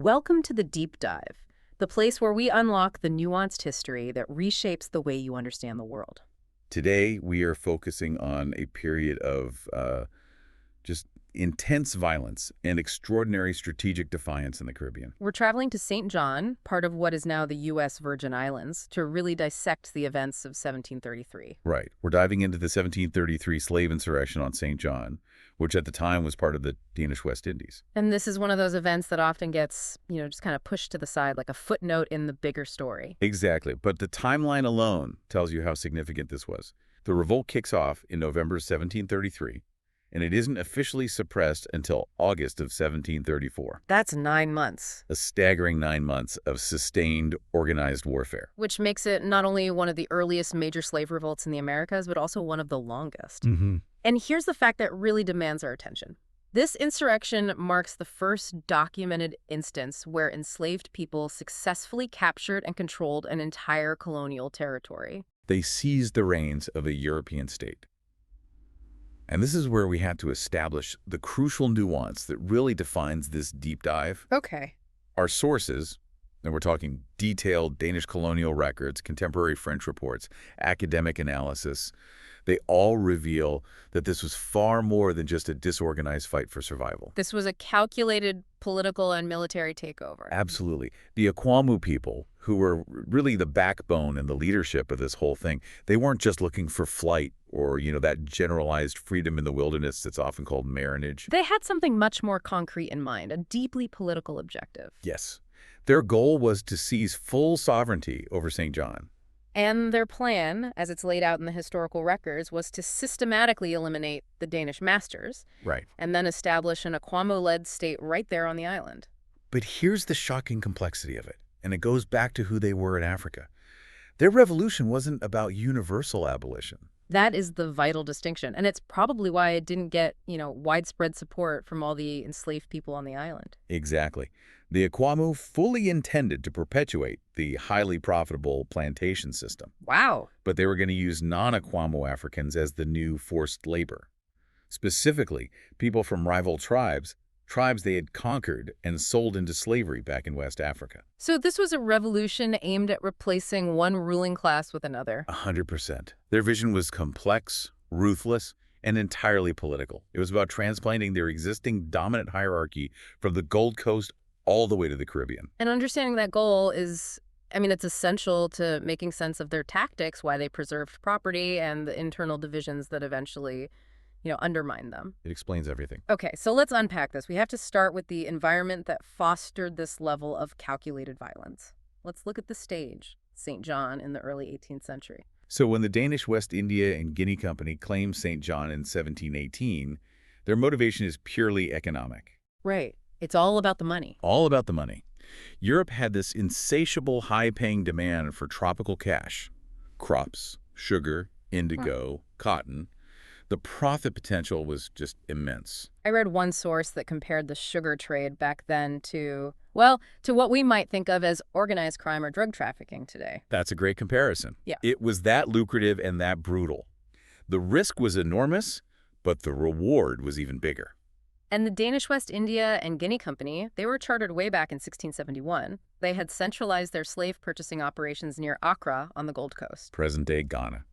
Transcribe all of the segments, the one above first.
Welcome to the Deep Dive, the place where we unlock the nuanced history that reshapes the way you understand the world. Today, we are focusing on a period of just intense violence and extraordinary strategic defiance in the Caribbean. We're traveling to St. John, part of what is now the U.S. Virgin Islands, to really dissect the events of 1733. Right. We're diving into the 1733 slave insurrection on St. John, which at the time was part of the Danish West Indies. And this is one of those events that often gets, just kind of pushed to the side like a footnote in the bigger story. Exactly. But the timeline alone tells you how significant this was. The revolt kicks off in November 1733, and it isn't officially suppressed until August of 1734. That's 9 months. A staggering 9 months of sustained, organized warfare. Which makes it not only one of the earliest major slave revolts in the Americas, but also one of the longest. And here's the fact that really demands our attention. This insurrection marks the first documented instance where enslaved people successfully captured and controlled an entire colonial territory. They seized the reins of a European state. And this is where we had to establish the crucial nuance that really defines this deep dive. Okay. Our sources, and we're talking detailed Danish colonial records, contemporary French reports, academic analysis, they all reveal that this was far more than just a disorganized fight for survival. This was a calculated political and military takeover. Absolutely. The Akwamu people, who were really the backbone and the leadership of this whole thing, they weren't just looking for flight or, that generalized freedom in the wilderness that's often called marriage. They had something much more concrete in mind, a deeply political objective. Yes. Their goal was to seize full sovereignty over St. John. And their plan, as it's laid out in the historical records, was to systematically eliminate the Danish masters. Right. And then establish an Akwamu-led state right there on the island. But here's the shocking complexity of it, and it goes back to who they were in Africa. Their revolution wasn't about universal abolition. That is the vital distinction, and it's probably why it didn't get, widespread support from all the enslaved people on the island. Exactly. The Akwamu fully intended to perpetuate the highly profitable plantation system. Wow. But they were going to use non-Akwamu Africans as the new forced labor. Specifically, people from rival tribes they had conquered and sold into slavery back in West Africa. So this was a revolution aimed at replacing one ruling class with another. 100%. Their vision was complex, ruthless, and entirely political. It was about transplanting their existing dominant hierarchy from the Gold Coast all the way to the Caribbean. And understanding that goal is, it's essential to making sense of their tactics, why they preserved property, and the internal divisions that eventually undermine them. It explains everything. Okay, so let's unpack this. We have to start with the environment that fostered this level of calculated violence. Let's look at the stage, St. John in the early 18th century. So when the Danish West India and Guinea Company claimed St. John in 1718, their motivation is purely economic. Right. It's all about the money. All about the money. Europe had this insatiable high-paying demand for tropical cash. Crops, sugar, indigo, cotton. The profit potential was just immense. I read one source that compared the sugar trade back then to what we might think of as organized crime or drug trafficking today. That's a great comparison. Yeah. It was that lucrative and that brutal. The risk was enormous, but the reward was even bigger. And the Danish West India and Guinea Company, they were chartered way back in 1671. They had centralized their slave purchasing operations near Accra on the Gold Coast. Present-day Ghana.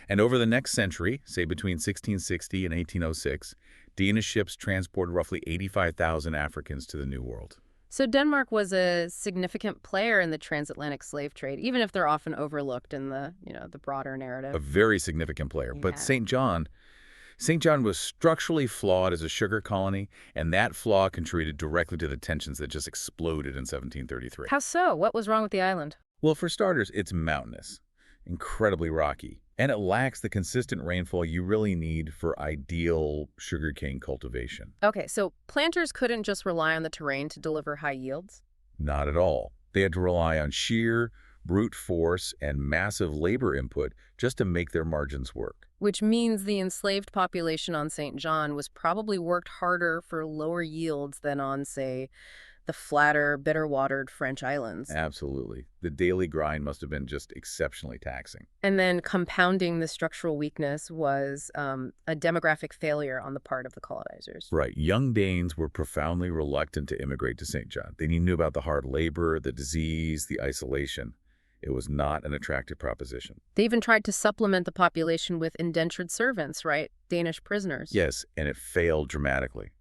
And over the next century, say between 1660 and 1806, Danish ships transported roughly 85,000 Africans to the New World. So Denmark was a significant player in the transatlantic slave trade, even if they're often overlooked in the broader narrative. A very significant player. Yeah. But St. John was structurally flawed as a sugar colony, and that flaw contributed directly to the tensions that just exploded in 1733. How so? What was wrong with the island? Well, for starters, it's mountainous, incredibly rocky, and it lacks the consistent rainfall you really need for ideal sugarcane cultivation. Okay, so planters couldn't just rely on the terrain to deliver high yields? Not at all. They had to rely on sheer, brute force and massive labor input just to make their margins work. Which means the enslaved population on St. John was probably worked harder for lower yields than on, say, the flatter, bitter-watered French islands. Absolutely. The daily grind must have been just exceptionally taxing. And then compounding the structural weakness was a demographic failure on the part of the colonizers. Right. Young Danes were profoundly reluctant to immigrate to St. John. They knew about the hard labor, the disease, the isolation. It was not an attractive proposition. They even tried to supplement the population with indentured servants, right? Danish prisoners. Yes, and it failed dramatically.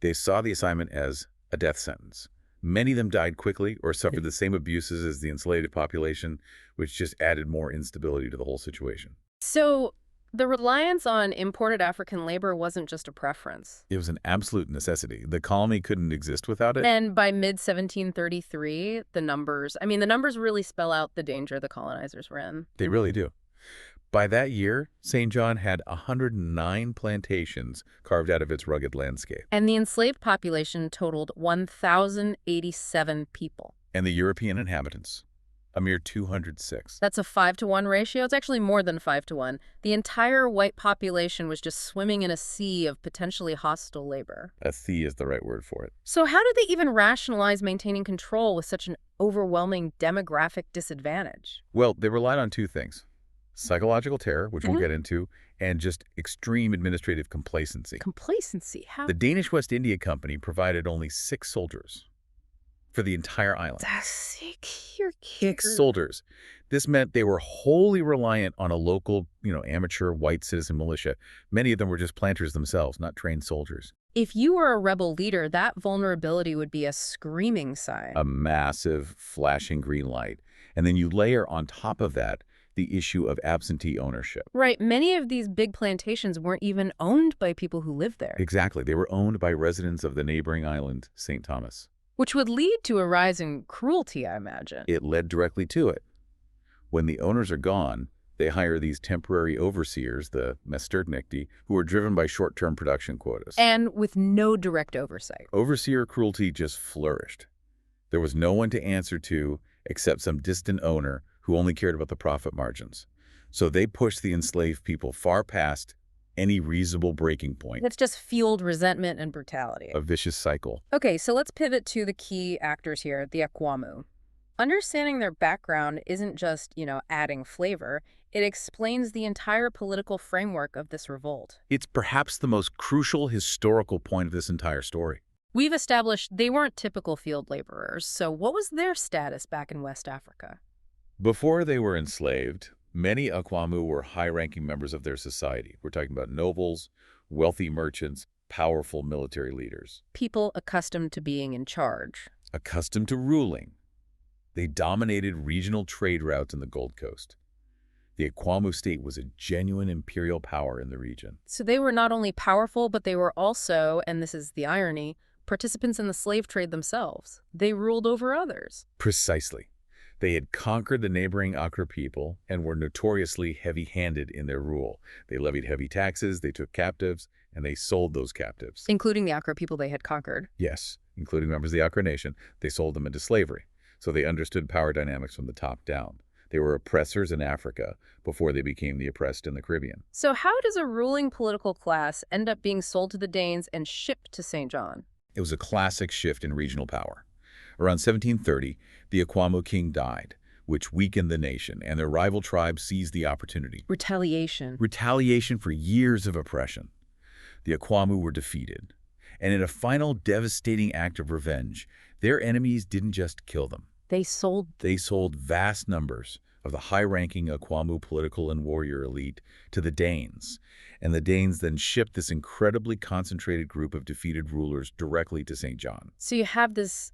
They saw the assignment as a death sentence. Many of them died quickly or suffered the same abuses as the enslaved population, which just added more instability to the whole situation. So the reliance on imported African labor wasn't just a preference. It was an absolute necessity. The colony couldn't exist without it. And by mid-1733, the numbers really spell out the danger the colonizers were in. They really do. By that year, St. John had 109 plantations carved out of its rugged landscape. And the enslaved population totaled 1,087 people. And the European inhabitants, a mere 206. That's a 5-to-1 ratio. It's actually more than 5-to-1. The entire white population was just swimming in a sea of potentially hostile labor. A sea is the right word for it. So how did they even rationalize maintaining control with such an overwhelming demographic disadvantage? Well, they relied on two things. Psychological terror, which we'll get into, and just extreme administrative complacency. Complacency? How? The Danish West India Company provided only 6 soldiers for the entire island. That's 6 soldiers. This meant they were wholly reliant on a local, amateur white citizen militia. Many of them were just planters themselves, not trained soldiers. If you were a rebel leader, that vulnerability would be a screaming sign. A massive, flashing green light. And then you layer on top of that the issue of absentee ownership. Right. Many of these big plantations weren't even owned by people who lived there. Exactly. They were owned by residents of the neighboring island, St. Thomas. Which would lead to a rise in cruelty, I imagine. It led directly to it. When the owners are gone, they hire these temporary overseers, the mesterdknechte, who are driven by short-term production quotas. And with no direct oversight. Overseer cruelty just flourished. There was no one to answer to except some distant owner who only cared about the profit margins. So they pushed the enslaved people far past any reasonable breaking point. That's just fueled resentment and brutality. A vicious cycle. Okay, so let's pivot to the key actors here, the Akwamu. Understanding their background isn't just, adding flavor. It explains the entire political framework of this revolt. It's perhaps the most crucial historical point of this entire story. We've established they weren't typical field laborers, so what was their status back in West Africa? Before they were enslaved, many Akwamu were high-ranking members of their society. We're talking about nobles, wealthy merchants, powerful military leaders. People accustomed to being in charge. Accustomed to ruling. They dominated regional trade routes in the Gold Coast. The Akwamu state was a genuine imperial power in the region. So they were not only powerful, but they were also, and this is the irony, participants in the slave trade themselves. They ruled over others. Precisely. They had conquered the neighboring Accra people and were notoriously heavy-handed in their rule. They levied heavy taxes, they took captives, and they sold those captives. Including the Accra people they had conquered. Yes, including members of the Accra nation. They sold them into slavery. So they understood power dynamics from the top down. They were oppressors in Africa before they became the oppressed in the Caribbean. So how does a ruling political class end up being sold to the Danes and shipped to St. John? It was a classic shift in regional power. Around 1730, the Akwamu king died, which weakened the nation, and their rival tribes seized the opportunity. Retaliation. Retaliation for years of oppression. The Akwamu were defeated, and in a final devastating act of revenge, their enemies didn't just kill them. They sold vast numbers of the high-ranking Akwamu political and warrior elite to the Danes, and the Danes then shipped this incredibly concentrated group of defeated rulers directly to St. John. So you have this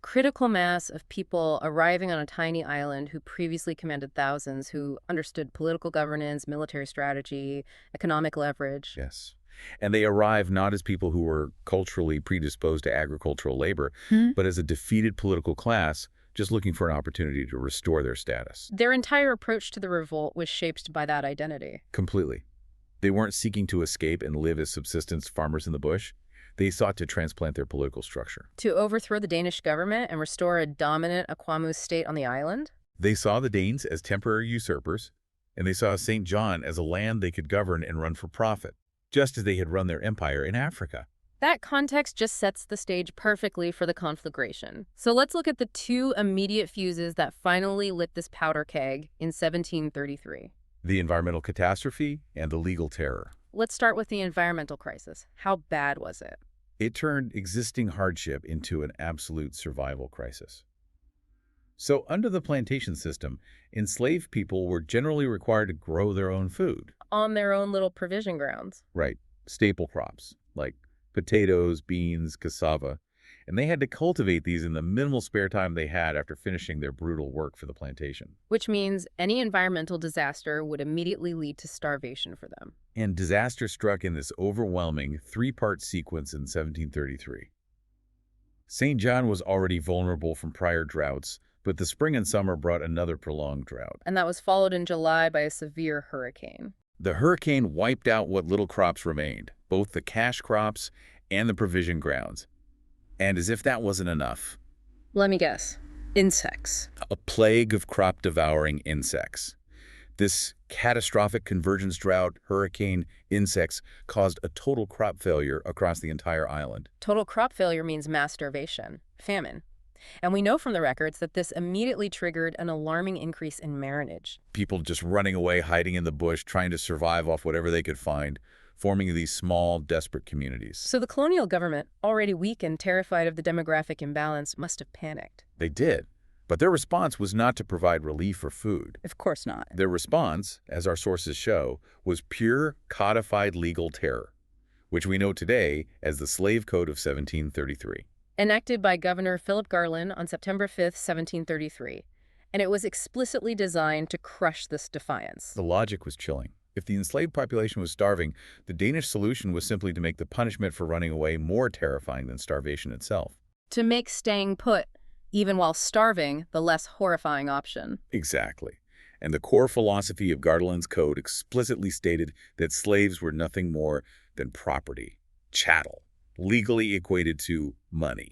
critical mass of people arriving on a tiny island who previously commanded thousands, who understood political governance, military strategy, economic leverage. Yes. And they arrive not as people who were culturally predisposed to agricultural labor, but as a defeated political class just looking for an opportunity to restore their status. Their entire approach to the revolt was shaped by that identity. Completely. They weren't seeking to escape and live as subsistence farmers in the bush. They sought to transplant their political structure. To overthrow the Danish government and restore a dominant Akwamu state on the island? They saw the Danes as temporary usurpers, and they saw St. John as a land they could govern and run for profit, just as they had run their empire in Africa. That context just sets the stage perfectly for the conflagration. So let's look at the two immediate fuses that finally lit this powder keg in 1733. The environmental catastrophe and the legal terror. Let's start with the environmental crisis. How bad was it? It turned existing hardship into an absolute survival crisis. So under the plantation system, enslaved people were generally required to grow their own food. On their own little provision grounds. Right. Staple crops like potatoes, beans, cassava. And they had to cultivate these in the minimal spare time they had after finishing their brutal work for the plantation. Which means any environmental disaster would immediately lead to starvation for them. And disaster struck in this overwhelming three-part sequence in 1733. St. John was already vulnerable from prior droughts, but the spring and summer brought another prolonged drought. And that was followed in July by a severe hurricane. The hurricane wiped out what little crops remained, both the cash crops and the provision grounds. And as if that wasn't enough, Let me guess. Insects. a plague of crop-devouring insects. This catastrophic convergence drought, hurricane, insects caused a total crop failure across the entire island. Total crop failure means mass starvation, famine. And we know from the records that this immediately triggered an alarming increase in marriage. People just running away, hiding in the bush, trying to survive off whatever they could find, forming these small, desperate communities. So the colonial government, already weak and terrified of the demographic imbalance, must have panicked. They did. But their response was not to provide relief or food. Of course not. Their response, as our sources show, was pure codified legal terror, which we know today as the Slave Code of 1733. Enacted by Governor Philip Garland on September 5th, 1733. And it was explicitly designed to crush this defiance. The logic was chilling. If the enslaved population was starving, the Danish solution was simply to make the punishment for running away more terrifying than starvation itself. To make staying put, even while starving, the less horrifying option. Exactly. And the core philosophy of Garland's code explicitly stated that slaves were nothing more than property, chattel, legally equated to money.